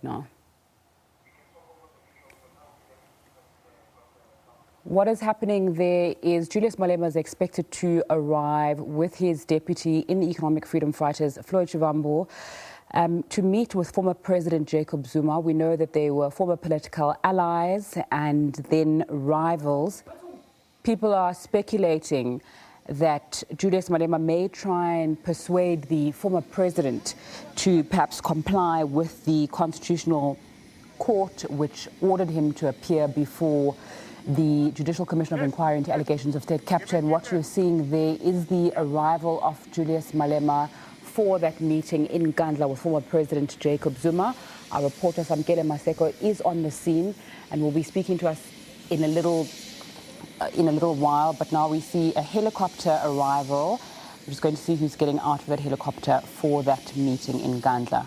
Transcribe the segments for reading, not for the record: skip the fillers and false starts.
No. What is happening there is Julius Malema is expected to arrive with his deputy in the Economic Freedom Fighters, Floyd Shivambu, to meet with former President Jacob Zuma. We know that they were former political allies and then rivals. People are speculating that Julius Malema may try and persuade the former president to perhaps comply with the Constitutional Court, which ordered him to appear before the Judicial Commission of Inquiry into allegations of state capture. And what you're seeing there is the arrival of Julius Malema for that meeting in Nkandla with former President Jacob Zuma. Our reporter Samkele Maseko is on the scene and will be speaking to us in a little while. But now we see a helicopter arrival. We're just going to see who's getting out of that helicopter for that meeting in Nkandla.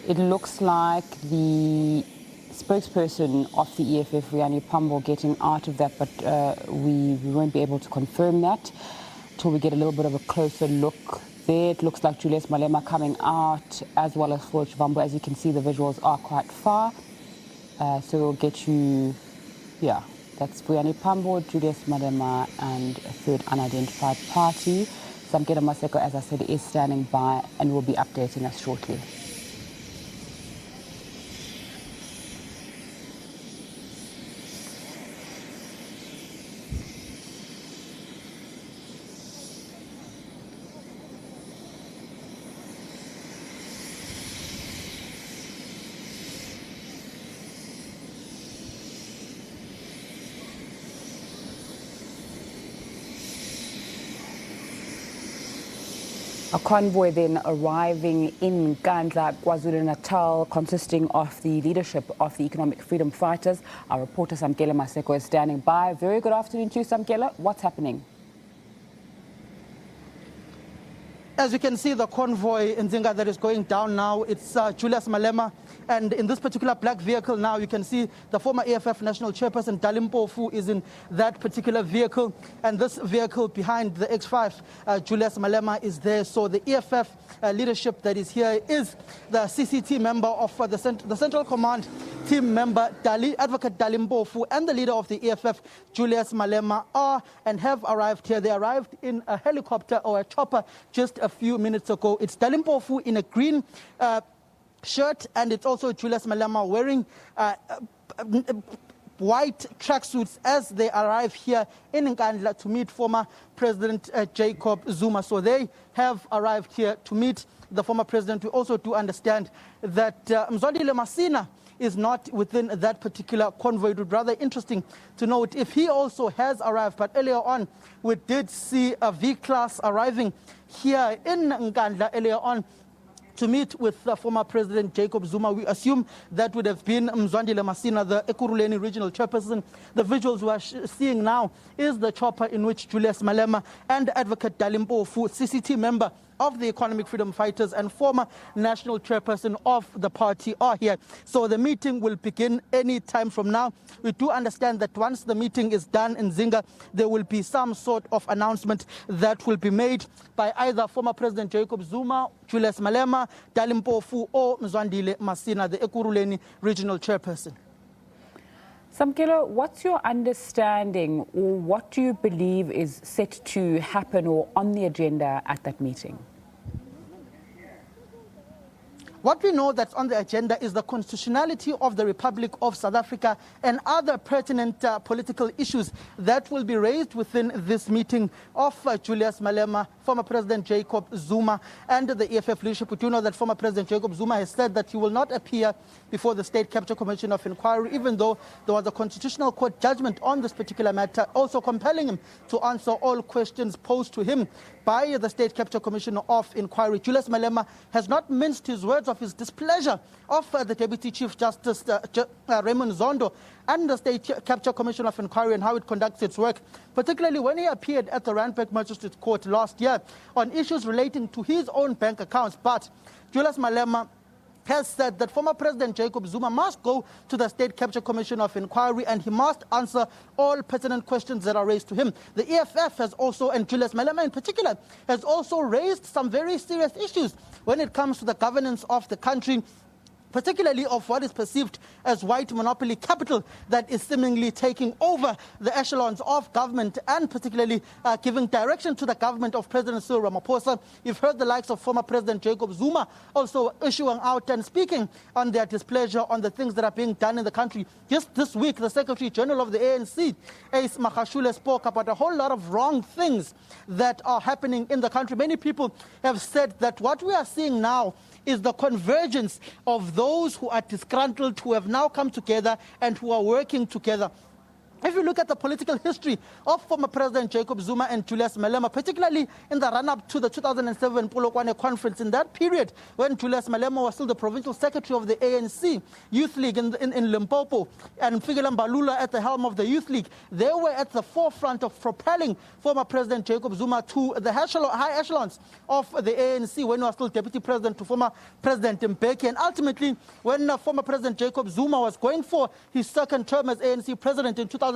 It looks like the spokesperson of the EFF, Riani Pambo, getting out of that, but we won't be able to confirm that till we get a little bit of a closer look there. It looks like Julius Malema coming out, as well as Floyd Shivambu. As you can see, the visuals are quite far. So we'll get you, yeah, that's Riani Pambo, Julius Malema, and a third unidentified party. Samkele Maseko, as I said, is standing by and will be updating us shortly. A convoy then arriving in Nkandla, KwaZulu-Natal, consisting of the leadership of the Economic Freedom Fighters. Our reporter Samkele Maseko is standing by. Very good afternoon to you, Samkele. What's happening? As you can see, the convoy in Zinga that is going down now, it's Julius Malema. And in this particular black vehicle now, you can see the former EFF National Chairperson, Dalim Pofu, is in that particular vehicle. And this vehicle behind the X5, Julius Malema, is there. So the EFF leadership that is here is the CCT member of the Central Command team member, Advocate Dalim Pofu, and the leader of the EFF, Julius Malema, are and have arrived here. They arrived in a helicopter or a chopper just a few minutes ago. It's Dalim Pofu in a green shirt, and it's also Julius Malema wearing white tracksuits as they arrive here in Nkandla to meet former President Jacob Zuma. So they have arrived here to meet the former president. We also do understand that Nkandla Masina is not within that particular convoy. It would be rather interesting to note if he also has arrived. But earlier on, we did see a V-Class arriving here in Nkandla earlier on to meet with the former President Jacob Zuma. We assume that would have been Nkandla Masina, the Ekurhuleni regional chairperson. The visuals we are seeing now is the chopper in which Julius Malema and Advocate Dalim Pofu, CCT member of the Economic Freedom Fighters and former national chairperson of the party, are here. So the meeting will begin any time from now. We do understand that once the meeting is done in Zinga, there will be some sort of announcement that will be made by either former President Jacob Zuma, Julius Malema, Dalim Pofu, or Nkandla Masina, the Ekurhuleni regional chairperson. Samkele, what's your understanding, or what do you believe is set to happen or on the agenda at that meeting? What we know that's on the agenda is the constitutionality of the Republic of South Africa and other pertinent political issues that will be raised within this meeting of Julius Malema, former President Jacob Zuma, and the EFF leadership. We do know that former President Jacob Zuma has said that he will not appear before the State Capture Commission of Inquiry, even though there was a Constitutional Court judgment on this particular matter, also compelling him to answer all questions posed to him by the State Capture Commission of Inquiry. Julius Malema has not minced his words of his displeasure of the Deputy Chief Justice Raymond Zondo and the State Capture Commission of Inquiry and how it conducts its work, particularly when he appeared at the Randburg Magistrates Court last year on issues relating to his own bank accounts. But Julius Malema has said that former President Jacob Zuma must go to the State Capture Commission of Inquiry and he must answer all pertinent questions that are raised to him. The EFF has also, and Julius Malema in particular, has also raised some very serious issues when it comes to the governance of the country, particularly of what is perceived as white monopoly capital that is seemingly taking over the echelons of government and particularly giving direction to the government of President Cyril Ramaphosa. You've heard the likes of former President Jacob Zuma also issuing out and speaking on their displeasure on the things that are being done in the country. Just this week, the Secretary General of the ANC, Ace Magashule, spoke about a whole lot of wrong things that are happening in the country. Many people have said that what we are seeing now is the convergence of those who are disgruntled, who have now come together and who are working together. If you look at the political history of former President Jacob Zuma and Julius Malema, particularly in the run-up to the 2007 Polokwane conference, in that period when Julius Malema was still the provincial secretary of the ANC Youth League in Limpopo, and Fikile Mbalula at the helm of the Youth League, they were at the forefront of propelling former President Jacob Zuma to the high echelons of the ANC when he was still deputy president to former President Mbeki. And ultimately, when former President Jacob Zuma was going for his second term as ANC president in 2012,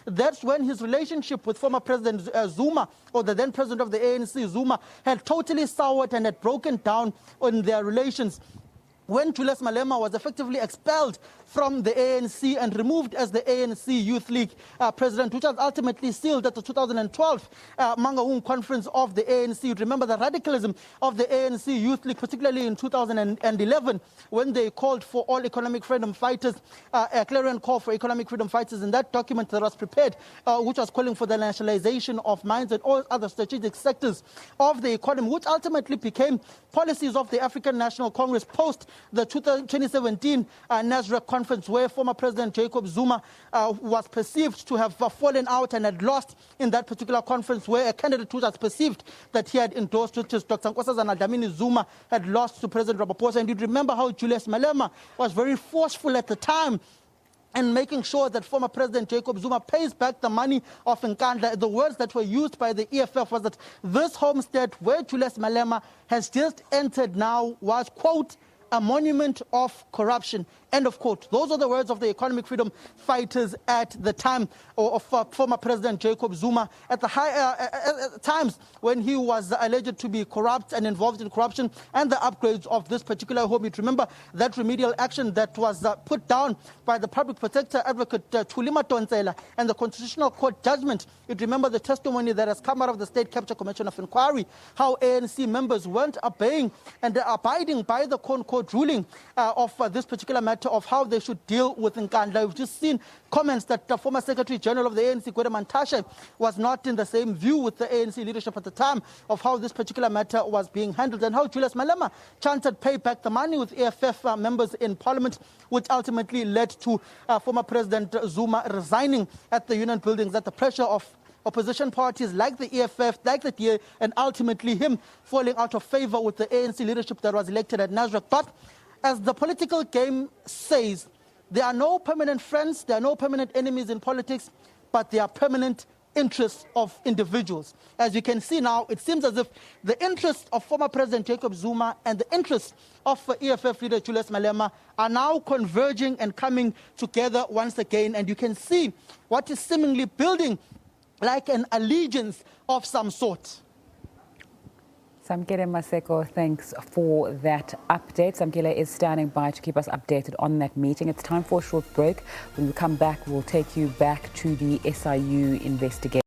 that's when his relationship with former President Zuma, or the then president of the ANC, Zuma, had totally soured and had broken down on their relations. When Julius Malema was effectively expelled from the ANC and removed as the ANC Youth League president, which was ultimately sealed at the 2012 Mangaung conference of the ANC. Remember the radicalism of the ANC Youth League, particularly in 2011, when they called for all economic freedom fighters, a clarion call for economic freedom fighters in that document that was prepared, which was calling for the nationalization of mines and all other strategic sectors of the economy, which ultimately became policies of the African National Congress post the 2017 Nasrec conference, where former President Jacob Zuma was perceived to have fallen out and had lost in that particular conference, where a candidate who was perceived that he had endorsed, which is Dr. Nkosazana Dlamini Zuma, had lost to President Ramaphosa. And you remember how Julius Malema was very forceful at the time and making sure that former President Jacob Zuma pays back the money of Nkandla. The words that were used by the EFF was that this homestead where Julius Malema has just entered now was, quote, a monument of corruption, end of quote. Those are the words of the economic freedom fighters at the time of former President Jacob Zuma, at the times when he was alleged to be corrupt and involved in corruption and the upgrades of this particular home. You remember that remedial action that was put down by the public protector advocate Thulima Tonsela and the Constitutional Court judgment. You remember the testimony that has come out of the State Capture Commission of Inquiry, how ANC members weren't obeying and abiding by the Court ruling of this particular matter of how they should deal with Nkandla. We've just seen comments that the former Secretary General of the ANC, Gwede Mantashe, was not in the same view with the ANC leadership at the time of how this particular matter was being handled, and how Julius Malema chanted pay back the money with EFF members in Parliament, which ultimately led to former President Zuma resigning at the union buildings at the pressure of opposition parties like the EFF, like the DA, and ultimately him falling out of favor with the ANC leadership that was elected at Nasrec. But as the political game says, there are no permanent friends, there are no permanent enemies in politics, but there are permanent interests of individuals. As you can see now, it seems as if the interests of former President Jacob Zuma and the interests of EFF leader Julius Malema are now converging and coming together once again. And you can see what is seemingly building like an allegiance of some sort. Samkele Maseko, thanks for that update. Samkele is standing by to keep us updated on that meeting. It's time for a short break. When we come back, we'll take you back to the SIU investigation.